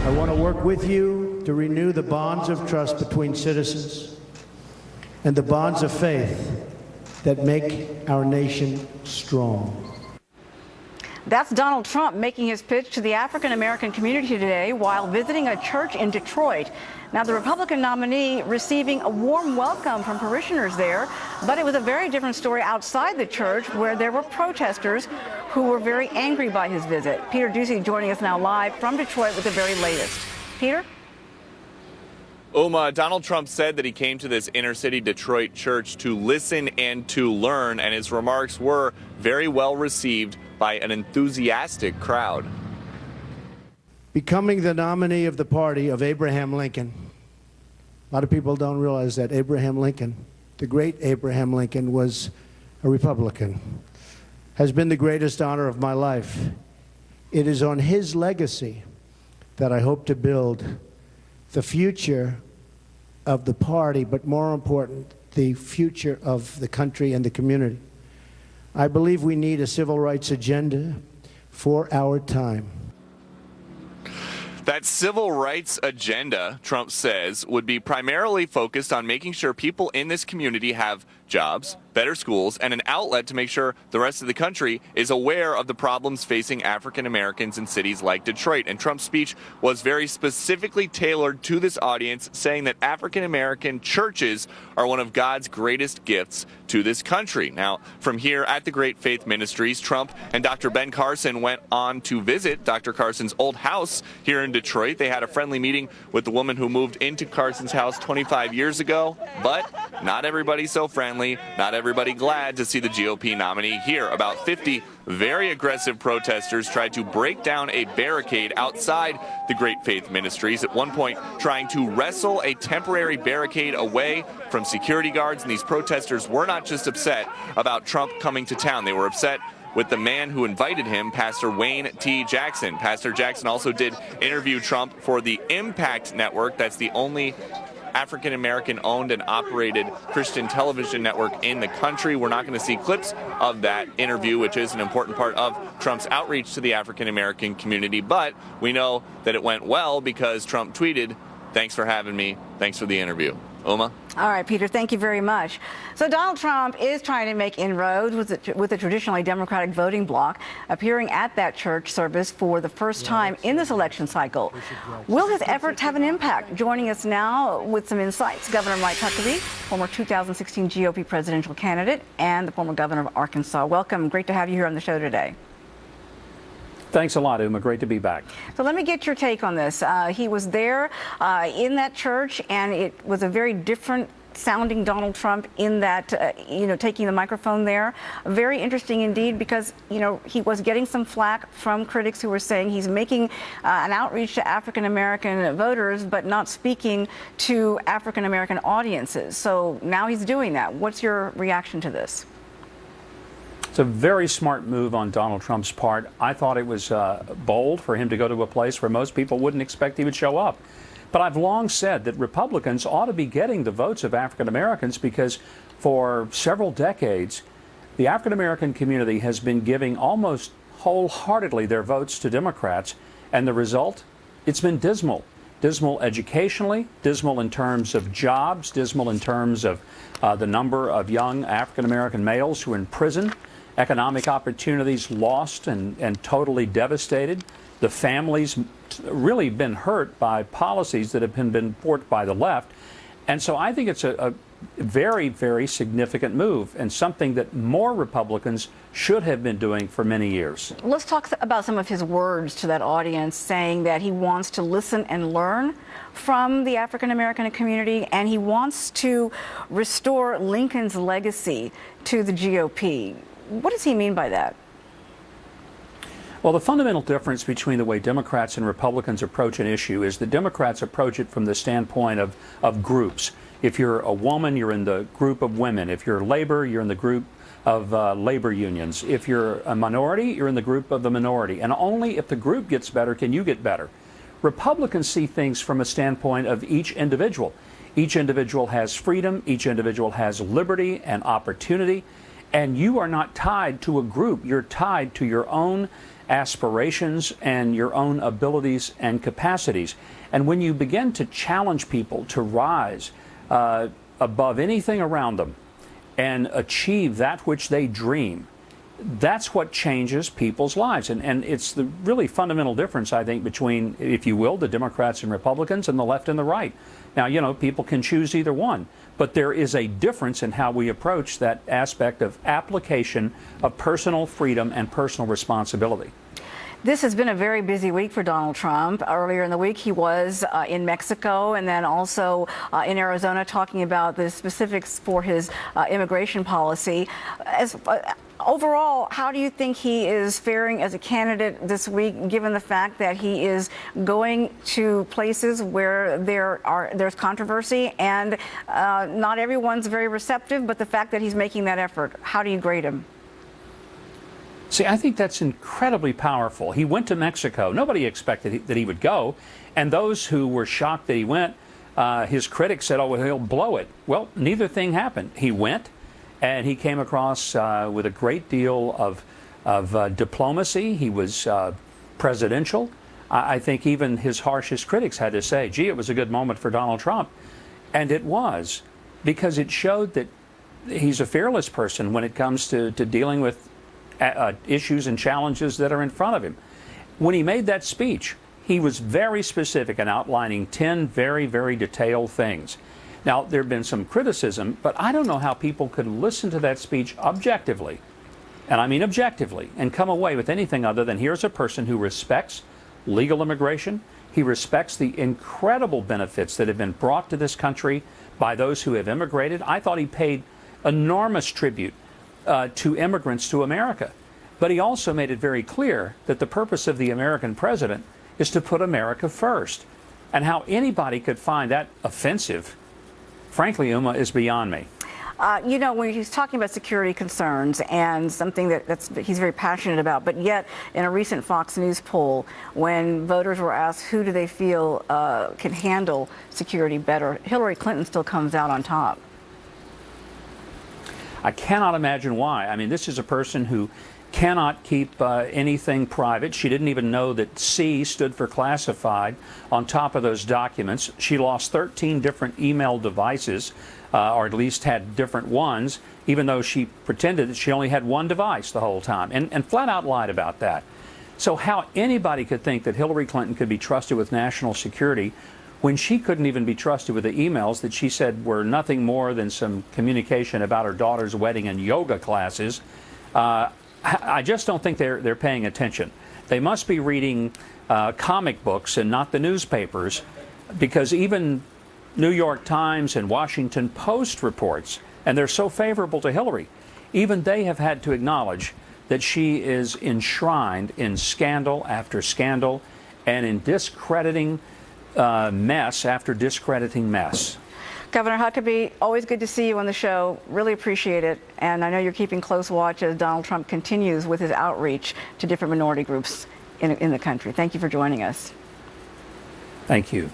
I want to work with you to renew the bonds of trust between citizens and the bonds of faith that make our nation strong. That's Donald Trump making his pitch to the African-American community today while visiting a church in Detroit. Now, the Republican nominee receiving a warm welcome from parishioners there, but it was a very different story outside the church where there were protesters who were very angry by his visit. Peter Ducey joining us now live from Detroit with the very latest. Peter? Uma, Donald Trump said that he came to this inner city Detroit church to listen and to learn, and his remarks were very well received by an enthusiastic crowd. Becoming the nominee of the party of Abraham Lincoln. A lot of people don't realize that Abraham Lincoln, the great Abraham Lincoln, was a Republican. Has been the greatest honor of my life. It is on his legacy that I hope to build the future of the party, but more important, the future of the country and the community. I believe we need a civil rights agenda for our time. That civil rights agenda, Trump says, would be primarily focused on making sure people in this community have jobs, better schools, and an outlet to make sure the rest of the country is aware of the problems facing African Americans in cities like Detroit. And Trump's speech was very specifically tailored to this audience, saying that African American churches are one of God's greatest gifts to this country. Now, from here at the Great Faith Ministries, Trump and Dr. Ben Carson went on to visit Dr. Carson's old house here in Detroit. They had a friendly meeting with the woman who moved into Carson's house 25 years ago, but not everybody's so friendly. Not everybody glad to see the GOP nominee here. About 50 very aggressive protesters tried to break down a barricade outside the Great Faith Ministries, at one point trying to wrestle a temporary barricade away from security guards. And these protesters were not just upset about Trump coming to town. They were upset with the man who invited him, Pastor Wayne T. Jackson. Pastor Jackson also did interview Trump for the Impact Network. That's the only African-American owned and operated Christian television network in the country. We're not going to see clips of that interview, which is an important part of Trump's outreach to the African-American community. But we know that it went well because Trump tweeted, "Thanks for having me. Thanks for the interview." Uma? All right, Peter, thank you very much. So Donald Trump is trying to make inroads with the traditionally Democratic voting bloc, appearing at that church service for the first time in this election cycle. Will his efforts have an impact? Joining us now with some insights, Governor Mike Huckabee, former 2016 GOP presidential candidate, and the former governor of Arkansas. Welcome. Great to have you here on the show today. Thanks a lot, Uma. Great to be back. So let me get your take on this. He was there in that church, and it was a very different sounding Donald Trump in that, taking the microphone there. Very interesting indeed, because, he was getting some flack from critics who were saying he's making an outreach to African-American voters, but not speaking to African-American audiences. So now he's doing that. What's your reaction to this? It's a very smart move on Donald Trump's part. I thought it was bold for him to go to a place where most people wouldn't expect he would show up. But I've long said that Republicans ought to be getting the votes of African Americans because for several decades, the African American community has been giving almost wholeheartedly their votes to Democrats. And the result? It's been dismal. Dismal educationally, dismal in terms of jobs, dismal in terms of the number of young African American males who are in prison. Economic opportunities lost and totally devastated. The families really been hurt by policies that have been forced by the left. And so I think it's a very, very significant move and something that more Republicans should have been doing for many years. Let's talk about some of his words to that audience, saying that he wants to listen and learn from the African American community, and he wants to restore Lincoln's legacy to the GOP. What does he mean by that? Well, the fundamental difference between the way Democrats and Republicans approach an issue is that Democrats approach it from the standpoint of groups. If you're a woman, you're in the group of women. If you're labor, you're in the group of labor unions. If you're a minority, you're in the group of the minority. And only if the group gets better can you get better. Republicans see things from a standpoint of each individual. Each individual has freedom. Each individual has liberty and opportunity. And you are not tied to a group. You're tied to your own aspirations and your own abilities and capacities. And when you begin to challenge people to rise above anything around them and achieve that which they dream, that's what changes people's lives. And it's the really fundamental difference, I think, between, if you will, the Democrats and Republicans and the left and the right. Now, you know, people can choose either one, but there is a difference in how we approach that aspect of application of personal freedom and personal responsibility. This has been a very busy week for Donald Trump. Earlier in the week, he was in Mexico and then also in Arizona talking about the specifics for his immigration policy. Overall, how do you think he is faring as a candidate this week, given the fact that he is going to places where there's controversy and not everyone's very receptive, but the fact that he's making that effort, how do you grade him? See, I think that's incredibly powerful. He went to Mexico. Nobody expected that he would go. And those who were shocked that he went, his critics said, oh, well, he'll blow it. Well, neither thing happened. He went, and he came across with a great deal of diplomacy. He was presidential. I think even his harshest critics had to say, gee, it was a good moment for Donald Trump. And it was, because it showed that he's a fearless person when it comes to dealing with issues and challenges that are in front of him. When he made that speech, he was very specific in outlining 10 very, very detailed things. Now, there have been some criticism, but I don't know how people could listen to that speech objectively, and I mean objectively, and come away with anything other than here's a person who respects legal immigration. He respects the incredible benefits that have been brought to this country by those who have immigrated. I thought he paid enormous tribute to immigrants to America. But he also made it very clear that the purpose of the American president is to put America first. And how anybody could find that offensive, frankly, Uma, is beyond me. You know, when he's talking about security concerns and something that he's very passionate about, but yet in a recent Fox News poll, when voters were asked who do they feel can handle security better, Hillary Clinton still comes out on top. I cannot imagine why. I mean, this is a person who cannot keep anything private. She didn't even know that C stood for classified on top of those documents. She lost 13 different email devices, or at least had different ones, even though she pretended that she only had one device the whole time, and flat out lied about that. So how anybody could think that Hillary Clinton could be trusted with national security when she couldn't even be trusted with the emails that she said were nothing more than some communication about her daughter's wedding and yoga classes. I just don't think they're paying attention. They must be reading comic books and not the newspapers, because even New York Times and Washington Post reports, and they're so favorable to Hillary, even they have had to acknowledge that she is enshrined in scandal after scandal and in discrediting mess after discrediting mess. Governor Huckabee, always good to see you on the show. Really appreciate it. And I know you're keeping close watch as Donald Trump continues with his outreach to different minority groups in the country. Thank you for joining us. Thank you.